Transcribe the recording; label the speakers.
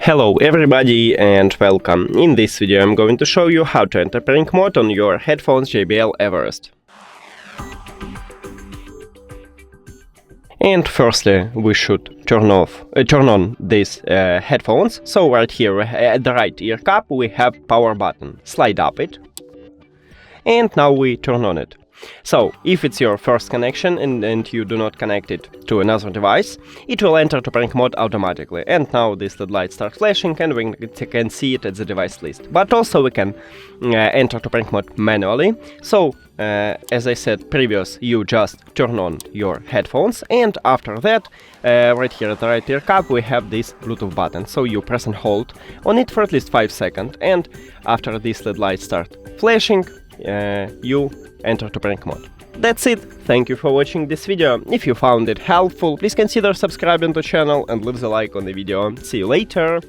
Speaker 1: Hello everybody and welcome. In this video I'm going to show you how to enter prank mode on your headphones JBL Everest. And firstly we should turn on these headphones. So right here at the right ear cup we have power button. Slide up it. And now we turn on it. So, if it's your first connection and you do not connect it to another device, it will enter to prank mode automatically. And now this LED light starts flashing and we can see it at the device list. But also we can enter to prank mode manually. So, as I said previous, you just turn on your headphones, and after that, right here at the right ear cup, we have this Bluetooth button. So you press and hold on it for at least 5 seconds, and after this LED light starts flashing, you enter to prank mode. That's it. Thank you for watching this video. If you found it helpful, please consider subscribing to the channel and leave the like on the video. See you later.